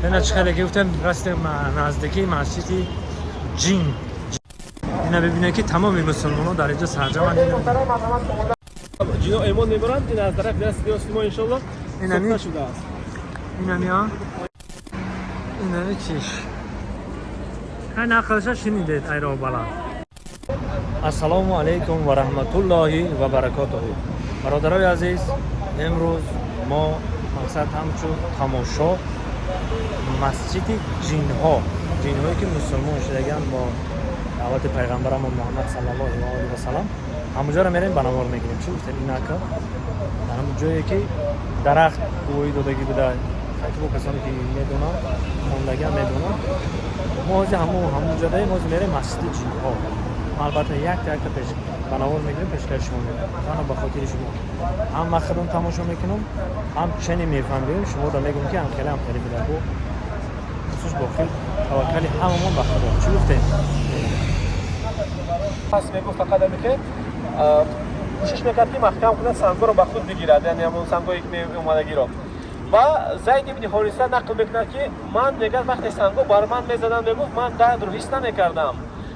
اینا چخیلی گفتم قصد نزدیکی مسجد جین. اینا ببینه که تمام مسلمان ها در اینجا سرجمند اینا. جینا ایمان میبرند این از طرف دست راست ما انشالله اینا شده است. اینا میا اینا چیش ها نقلش شنیدید ای رو بالا. السلام علیکم و رحمت الله و برکاته. برادرای عزیز، امروز ما مقصد همچون تماشا مسجد جین‌ها، جین‌هایی که مسلمان شدگان با دعوت پیغمبرمون محمد صلی الله علیه و سلم همونجا رو میریم بنوار میگیریم. چون این نکا در همون جایی که درخت گویی دادگی بوده خیلی کسانی که میدونن خوندگان میدونن ما از همونجا داریم ما میریم مسجد جین‌ها. البته یک تا پیش بنوار میگیریم پیشکش شما میگیریم انا به خاطر شما هم مخدون تماشا میکنم هم چنین میفهمیم شما رو میگم که هم خیلی بوده و خصوص با خیلی توکلی هممون به خدا چی گفتیم پس میگفت فقط که کوشش میکرد که محکم کنه سنگا رو به خود بگیرد، یعنی همون سنگایی که اومدگی رو. و زید ابن حارثه نقل میکنه که من میگم وقتی سنگا بر من میزدن میگفت من درد رو حس نمیکردم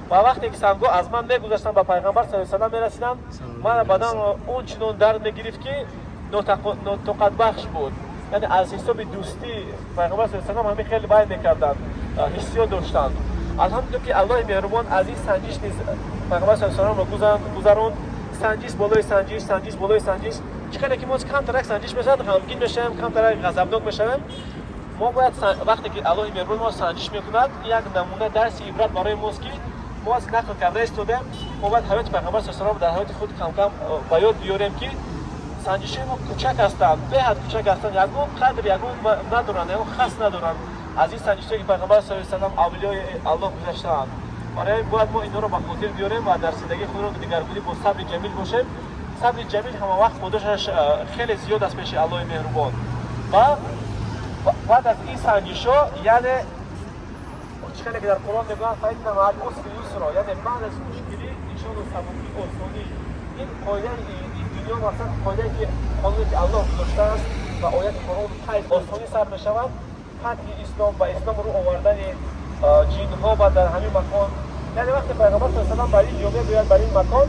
و وقتی که سنگا از من میگذشتن به پیغمبر صلی الله علیه و سلم میرسیدن من بدن اون چنون درد میگرفت که نطاقت بخش بود، یعنی از حساب دوستی پیغمبر صلی الله علیه و سلم همین خیلی باید میکردن حسیو داشتن. الحمدلله که الله مهربان از این سنجش نیز پیغمبر صلی الله علیه و سلم رو گذراند. سنجش بالای سنجش بالای سنجش چقدر که ما کم ترک سنجش بزنیم غمگین بشیم کم ترک غضبناک بشیم ما باید وقتی که الله مهربان ما سنجش میکند یک نمونه درس عبرت برای ماست که ما از نقل کرده استودیم ما باید حیات پیغمبر صلی الله علیه و در حیات خود کم کم به یاد بیاریم که سنجش ما کوچک هستند به حد کوچک هستند یگون قدر یگون ندارند یگون خاص ندارند از این سنجشی که پیغمبر صلی الله علیه و سلم اولیای الله گذاشتند. برای باید ما اینا رو به خاطر بیاریم و در زندگی خود رو دیگرگونی با صبر جمیل باشیم. صبر جمیل همه وقت خودش خیلی زیاد است پیش الله مهربان. و بعد از این سنجش‌ها یعنی چیزی که در قرآن میگن فإن مع العسر یسرا، یعنی بعد از مشکلی ایشان و سبکی آسانی. این قاعده این دنیا مثلا قاعده که قانونی که الله گذاشته است و آیت قرآن خیلی آسانی سر می‌شود. فتح اسلام و اسلام رو آوردن جین‌ها و در همین مکان، یعنی وقتی پیغمبر صلی الله علیه و سلم برای جمعه بیاد برای این مکان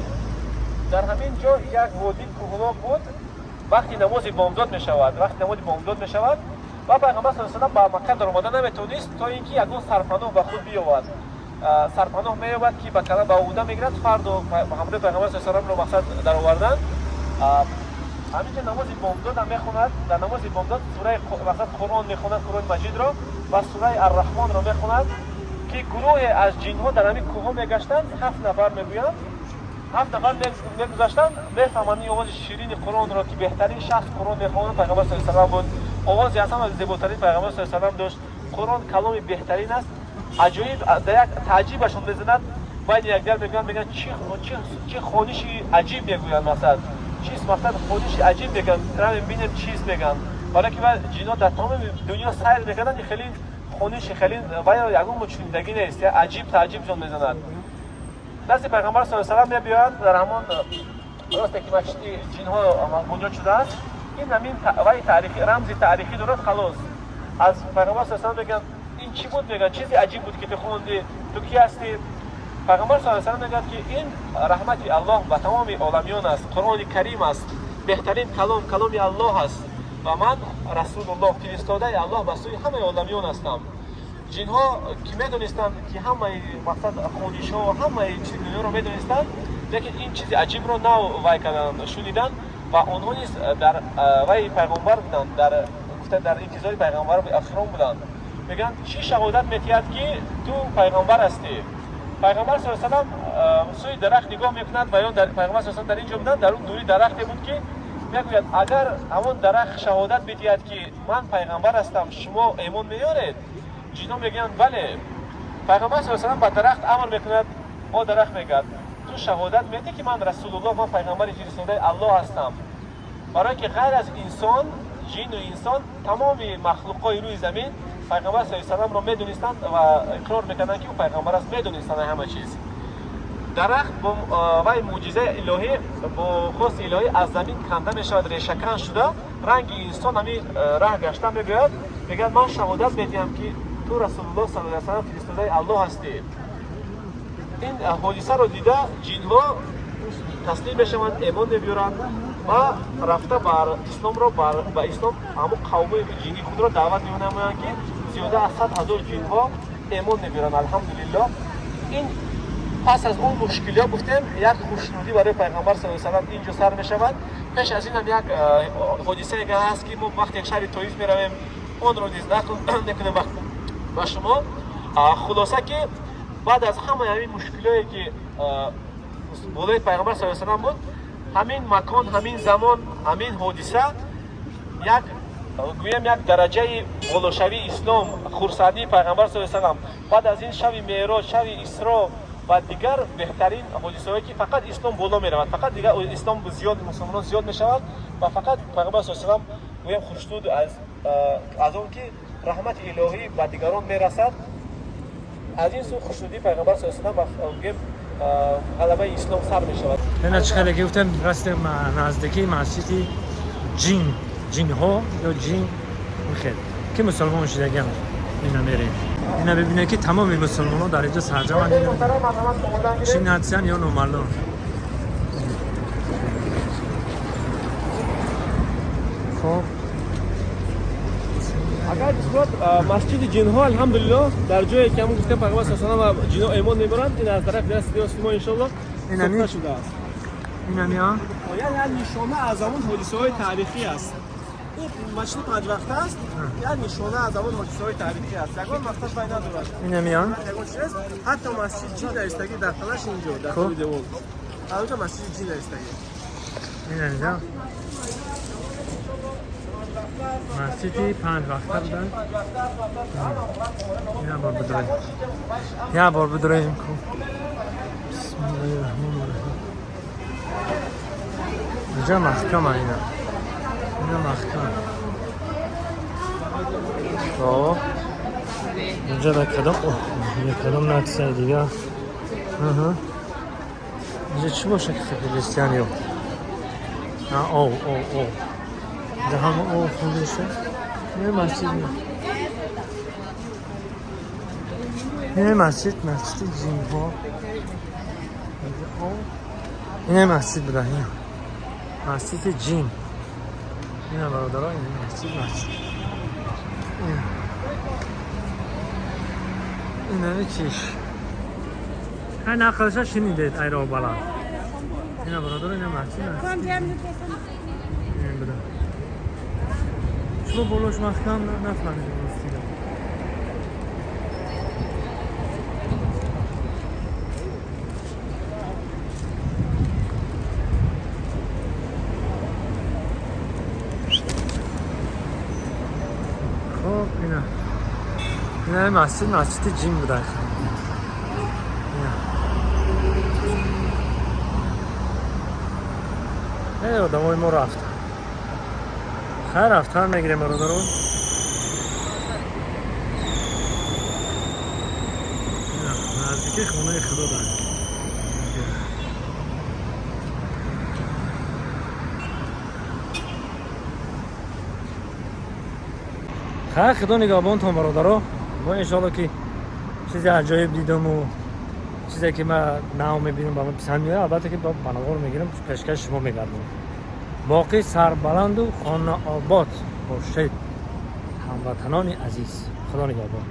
در همین جا یک وادی کوهناک بود. وقتی نماز بامداد میشود و پیغمبر صلی الله علیه و سلم به مکه در اومدن نمیتونست تا اینکه یگون سرپناه به خود بیاورد. سرپناه مییابد که به کلمه عهده میگیرد فرد و محمد پیغمبر صلی الله علیه و سلم رو مقصد در آوردن. همینجا نماز بامداد هم میخواند. در نماز بامداد سوره مثلا قرآن میخواند، قرآن مجید را و سوره الرحمن را میخواند که گروه از جن‌ها در همین کوه میگشتند. 7 نفر میگویند 7 نفر میگذشتند میفهمند این آواز شیرین قرآن را که بهترین شخص قرآن میخواند پیغمبر صلی الله علیه و سلم بود. آوازی از همه زیباترین پیغمبر صلی الله علیه و سلم داشت. قرآن کلام بهترین است. عجایب در یک تعجیبشون میزنند باید یکدیگر میگن چه خوانشی عجیب میگویند مثلا چیز مثلا خودش عجیب میگن ترام ببینیم چیز میگن. حالا که بعد جینا در تمام دنیا سیر میکنن خیلی خونش خیلی وای یگون مچوندگی نیست، عجیب تعجب جون میزنن. نزد پیغمبر صلی الله علیه و سلم میاد در همون راست که مسجد جین‌ها بنیاد شده است. این همین وای تاریخی رمزی تاریخی درست خلاص از پیغمبر صلی الله علیه و سلم میگن این چی بود؟ میگن چیزی عجیب بود که تو خوندی، تو کی هستی؟ پیغمبر صلی الله علیه و سلم میگه که این رحمت الله به تمام عالمیان است، قرآن کریم است، بهترین کلام الله است و من رسول الله فرستاده الله به سوی همه عالمیان هستم. جنها که میدونستند که همه مقصد خونیش‌ها و همه چیز دنیا رو میدونستند لیکن این چیز عجیب رو نه وای کردن شنیدن و آنها نیز در وای پیغمبر بودن، در انتظار پیغمبر به اکرام بودن. میگن چی شهادت می‌دهد که تو پیغمبر هستی؟ پیغمبر صلی الله علیه و سلم سوی درخت نگاه میکند و پیغمبر صلی الله علیه و سلم در اینجا بودن در اون دوری درختی بود که میگوید اگر همون درخت شهادت بدهد که من پیغمبر هستم شما ایمان میارید؟ جنها میگن بله. پیغمبر صلی الله علیه و سلم به درخت امر میکند او درخت میگه تو شهادت میدی که من رسول الله من پیغمبر فرستاده الله هستم؟ برای که غیر از انسان جن و انسان تمام مخلوقات روی زمین پیغمبر صلی الله علیه و سلم رو میدونستند و اقرار میکنند که او پیغمبر است، میدونستند همه چیز. درخت با وای معجزه الهی با خواست الهی از زمین کنده میشود، ریشه کن شده رنگ انسان همین راه گشته میگوید میگن من شهادت میدم که تو رسول الله صلی الله علیه و سلم فرستاده الله هستی. این حادثه رو دیده جن‌ها تسلیم میشوند، ایمان می‌آورند و رفته بر اسلام رو به اسلام همون قومی که جنی خود را دعوت می‌نمایند که زیاده از 100,000 جن‌ها ایمان می‌آورند. الحمدلله. این پس از اون مشکلات گفتیم یک خوشنودی برای پیغمبر صلی الله علیه و سلم اینجا سر می‌شود. پیش از این هم یک حادثه که هست که ما وقتی یک شهر طائف می‌رویم اون رو نیز نکنیم با شما. خلاصه که بعد از همه همین مشکلاتی که بالای پیغمبر صلی الله علیه و سلم بود، همین مکان، همین زمان، همین حادثه یک گویم یک درجه بالاشوی اسلام، خرسندی پیغمبر صلی الله علیه و سلم بعد از این شب معراج، شب اسراء و دیگر بهترین حادثه‌ای که فقط اسلام بالا می‌رود، فقط دیگر اسلام زیاد، مسلمانان زیاد می‌شود و فقط پیغمبر صلی الله علیه و سلم گویم خوشنود از اون که رحمت الهی به دیگران میرسد. از این سو خوشنودی پیغمبر صلی الله علیه و سلم گویم غلبه اسلام سر می‌شود. من چقدر گفتم راست نزدیکی مسجد جین ها یا جین میخواد که مسلمان شده گم اینا میره اینا ببینه که تمام مسلمان ها در اینجا سرجمند چین هستن یا نومالان. خب اگر صورت مسجد جن‌ها الحمدلله در جایی که همون گفتم پیغمبر صلی الله علیه و سلم جن‌ها ایمان نمیبرند، این از طرف دست ما ان شاء الله ساخته شده است. اینا میان یعنی نشانه از همون حادثه‌های تاریخی است. این مسجد 5 وقته است، یعنی نشانه از همون حادثه‌های تاریخی است. یگان مقصد بین ندارد. اینا میان یگان چیز حتی مسجد جین در استگی در خلاش اینجا در خود دیوار. اونجا مسجد جین در استگی. اینا میان مسجدی 5 وقته بودن. یه بار بدراییم کو. بسم الله الرحمن الرحیم. اینجا محکم اینا محکم. خب اینجا در کدام یه کدام نکسر دیگه. اینجا چی باشه که فلسطینی ها او ده همه او خودشه. یه مسجد یه مسجد جین ها. اینه مسجد بوده، این مسجد جین. اینا برادرها این مسجد اینه چیش هر نقلشا شنیدید ایران بالا. اینا برادر این مسجد این بوده. شما بولوش محکم نفهمیدید مسجد. اینا مسجد جین بوده. ای آدمای ما رفت خیر رفتن میگیره ما رو درون. نزدیکی خونه خدا داریم. خیر خدا نگهبانتون برادرها. ما انشالله که چیزی عجایب دیدم و چیزی که من نو میبینم با من پسند میاد، البته که با بناور میگیرم پیشکش شما میگردم. باقی سربلند و خانه آباد باشید هموطنان عزیز. خدا نگهبان.